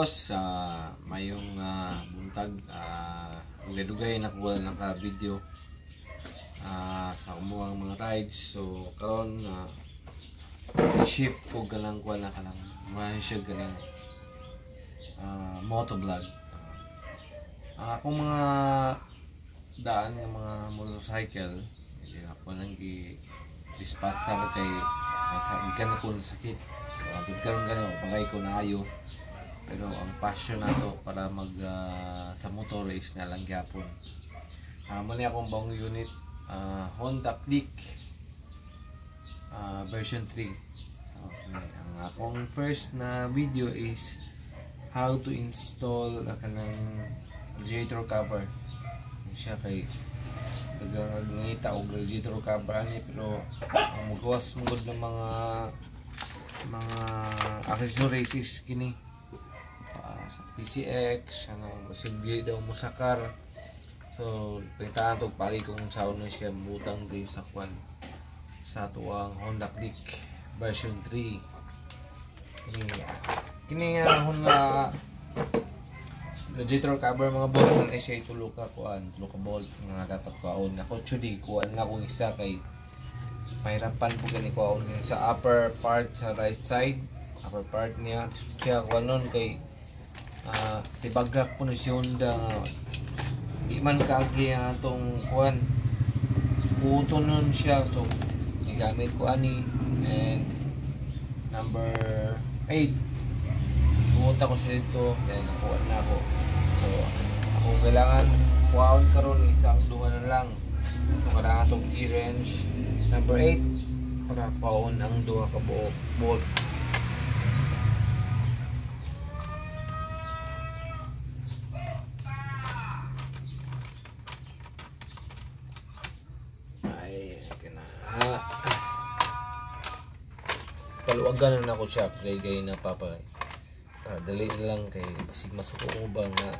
boss, mayong buntag, dugay-dugay nakuha ng ka-video sa umuwang mga rides. So karon shift ko ganang kuha na kanang siya ganang motovlog. Ang akong mga daan ng mga motorcycle, hindi ako nang i-dispatcher kay ikan ko na sakit. So karon gano'n bagay ko na ayo. Pero ang passion nato para mag sa motor is na lang gyapon. Mali akong bang unit, Honda Click version 3. So, ang akong first na video is how to install kanang radiator cover. Siya kay nagangita og radiator cover ani, pero ang magawas mo ng mga accessories is kini sa PCX ano sige daw mo sakar. So pintahan to pagi kung sao na siya butang din sa kwan sa tuwang Honda Click version 3. Kini nga Honda radiator cover mga boss na siya tulo ka bolt nga dapat kuan. Ako chudi kuan na kung isa kay pahirapan po gani kuan sa upper part sa right side, upper part niya siya kuanon kay tibagak po na si Honda di man kaagi ang atong kuan uton nun siya. So gamit ko ani and number 8 pumunta ko siya dito kaya nakuha na ako. So ako kailangan kuhaon karon isang duha na lang kung kailangan itong T-wrench number 8 para kuhaon ang duha ka bolt. Paluwagan na ako siya kay na para dali na lang kay sig masuko ko ba nga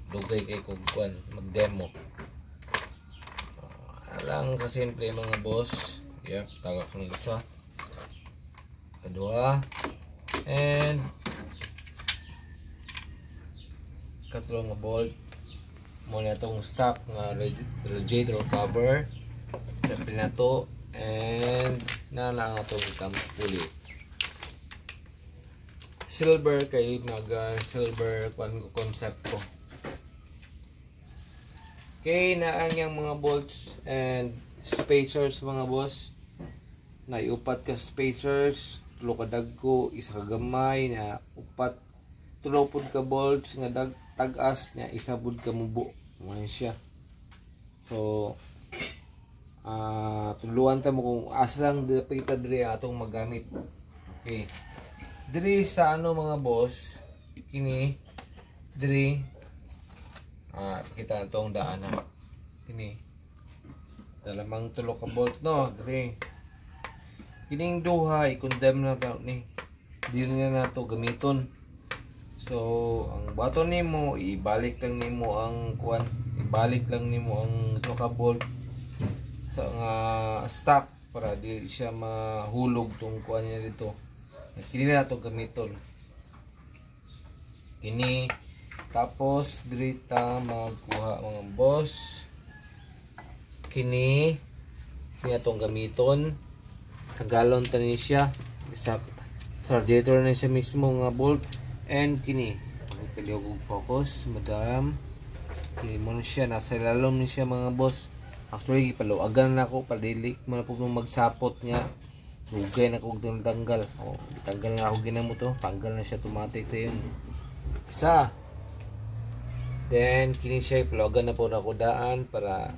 dugay kay kung kuan mag-demo. Alang ka simple mga boss. Yeah, tagak ng isa. Kadua. And katlo nga bolt. Muna itong stock nga radiator cover. Dapat na to. And na itong pulit. Silver kay silver concept ko. Okay, na ang mga bolts and spacers mga boss. Naiupat ka spacers, tulo ka dagko, isa ka gamay na upat, tulo pud ka bolts nga tag-as niya, isa pud ka mubo. Mo siya. So tuluan ta mo kung asa lang dapita diri atong magamit. Okay. Diri sa ano mga boss, kini diri kita na tong daanan. Kini dalamang tulo ka bolt no, diri. Kining duha i-condemn na ta ni. Dili na nato gamiton. So ang baton nimo ibalik lang nimo ang kuan, ibalik lang nimo ang tulo ka bolt sa nga stock para di siya mahulog tong kuan niya dito. Kini na ito gamiton. Kini tapos dirita magkuha mga boss. Kini atong gamiton. Tagalon tani siya sa radiator na siya mismo nga bolt. And kini pwede og focus madam. Kini mo siya nasa lalom ni siya mga boss. Actually paluagan na ako padili man po magsapot nga. Hugay na kong tanggal. Tanggal na ako ginamo to. Tanggal na siya automatic to yun. Isa. Then kini siya ipaluagan na po na ako daan para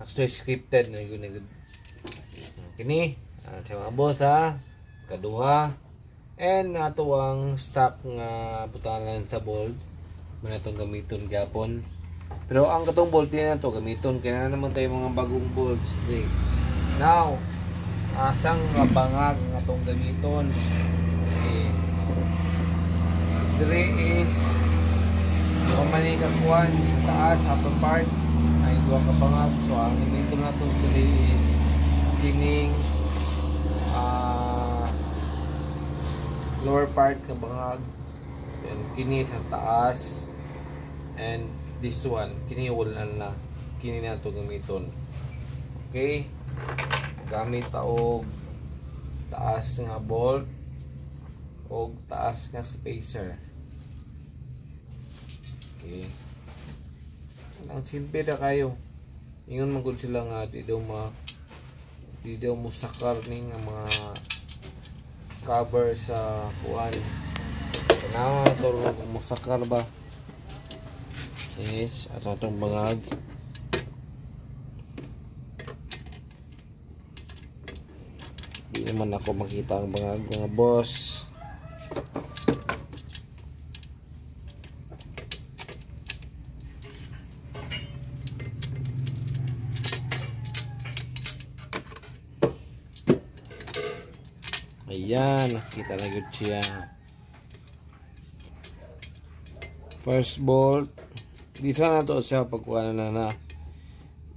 actually scripted na yun. Kini sa mga boss ha. Kaduha. And ato ang stock nga butanan sa bolt. Man itong gamiton gapon. Pero ang katong bolt na to gamiton. Kaya na naman tayo mga bagong bolts. Now asang bangag nga tong gamiton. Okay. Diri is pamani ka kuan sa taas upper part ay duha ka bangag. So ang gamiton nato diri is kining lower part ka bangag. Then kini sa taas, and this one kini wala na, kini na to gamiton. Okay, gamit ta og taas nga bolt o taas nga spacer. Okay, ang simple na kayo. Ingon man gud sila nga di daw mo sakar ning mga cover sa kuan. Tanawa to mo sakar ba? Yes, asa tong bangag. Di naman ako makita ang bangag, mga boss. Ayan, nakita na good siya. First bolt, di sana to siya pagkuha na.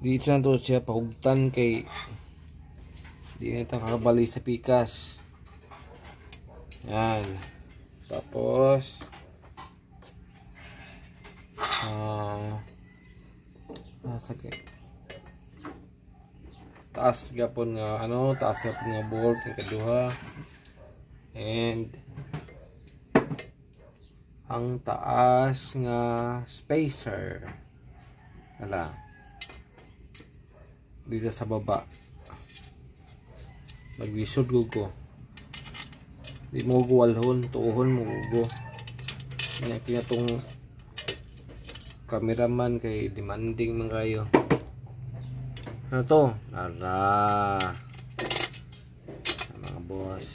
Di sana to siya pahugtan kay di na ito kakabali sa pikas. Yan. Tapos sakit. Taas gapon nga taas gapon nga bolt yung kaduha. And ang taas nga spacer dito sa baba. Maglisod ko di mo walhon tuuhon mo go kaya tong cameraman kay demanding man kayo. Ano to? Mga boss.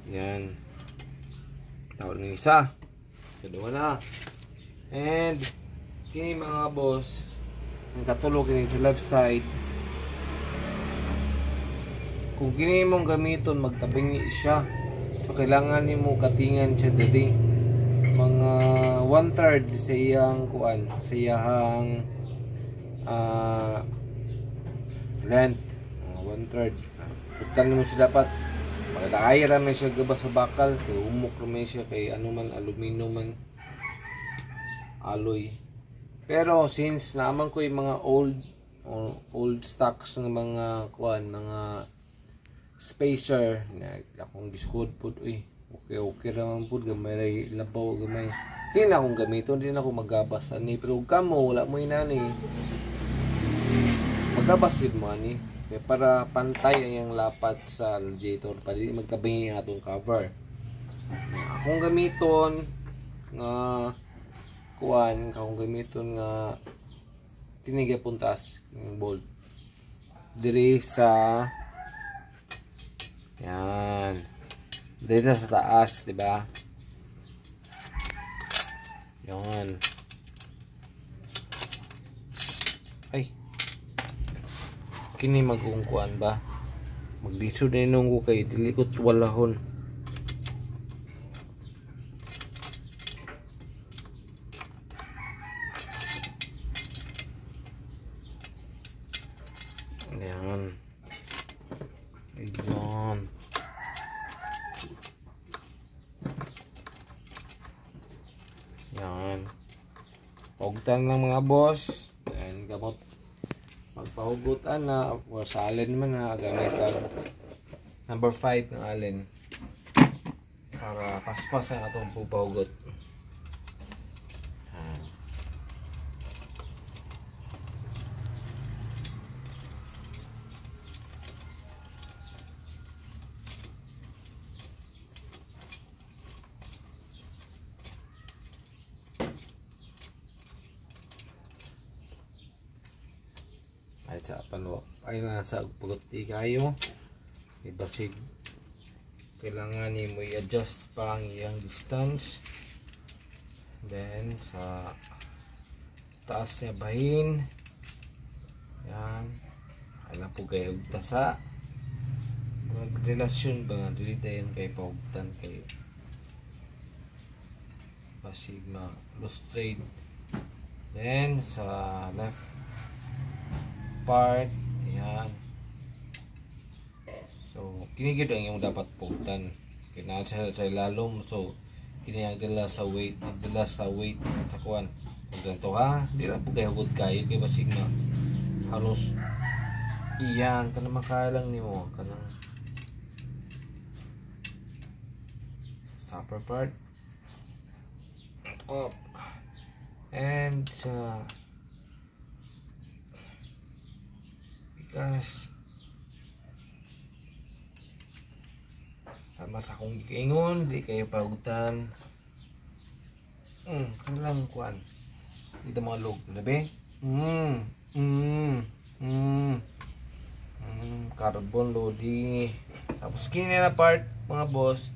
Yan. Tawag ng isa. Kedua na. And kini mga boss, ang katulog kini sa left side. Kung kini mong gamiton magtabing siya. So kailangan nimo katingan siya dali. Mga 1/3 sa iyang kuan, sa iyang length. 1/3. Putang mo siya dapat. Magdakay ramen siya gaba sa bakal, kay umok ramen siya kay man aluminum man alloy. Pero since naman ko yung mga old stocks ng mga kuan, mga spacer na akong discode pud okay raman pud gamay labaw gamay. Di na akong gamiton, di na ako magabas ani, pero kamo wala mo inani. Magabas gid mo ani. Okay, para pantay ang lapat sa radiator para di magtabing yung atong cover. Akong gamiton nga kuan, akong gamiton nga tinigya puntas ng bolt diri sa yan dito sa taas, di ba? Yan. Ay, kini magungkuan ba? Maglisod na nung ko kay dilikot walahon. Ayan. Ayan. Ayan. Pagtan ng mga boss. Ayan, gamot. Magpahugutan na, of course, sa allen man na gamit ang number 5 ng allen para paspas ang atong pupahugot. Ay sa pano ay nasa pagoti kayo ibasig kailangan ni mo i-adjust pa ang iyang distance, then sa taas niya bahin yan alam po kayo tasa relasyon ba dili dayon kay pahugtan kay basig ma lustrade, then sa left part, ayan. So, kinigid ang yung dapat pugtan. Kailangan sa ilalom. So kini ang dala sa weight sa kuan. Kung ganito ha, di lang po kayo hugod kayo kay basig na halos iyan ka na makalang nimo kanang upper part up and because sama sa akong giingon di kayo pagutan kanilang kuan dito mga log labi carbon loading tapos kini na part mga boss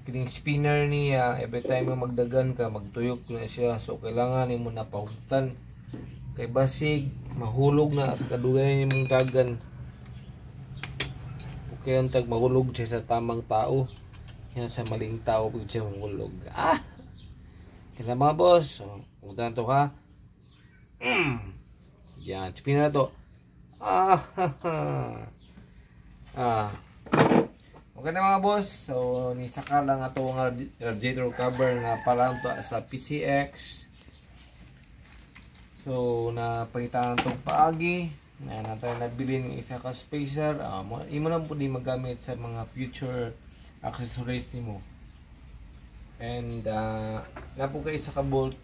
kining spinner niya every time mo magdagan ka magtuyok na siya so kailangan nimo na pahutan kay basig mahulog na sa kadugay nimong dagan okay ang tag mahulog siya sa tamang tao yan sa maling tao pag siya mahulog kaya mga boss so, pumunta na to ha yan spinner na to okay na mga boss, so nisaka lang ato nga radiator cover nga pala sa PCX. So napangitan itong paagi na natin nabili ng isa ka spacer. Imo lang po di magamit sa mga future accessories nimo. And na po kayo sa bolt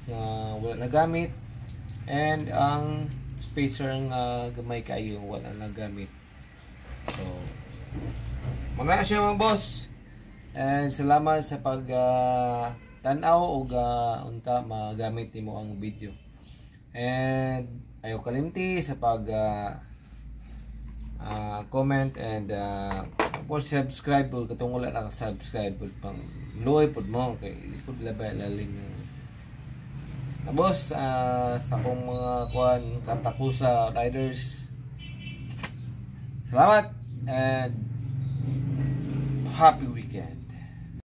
nga wala nagamit and ang spacer nga gamay kayo wala nagamit. So mamaya siya mga boss and salamat sa pag tanaw o unta magamit mo ang video and ayaw kalimti sa pag comment and po subscribe po katong wala naka-subscribe po pang luoy po mo kay pud labay lalim na boss sa akong mga kuan katakusa riders salamat and happy weekend.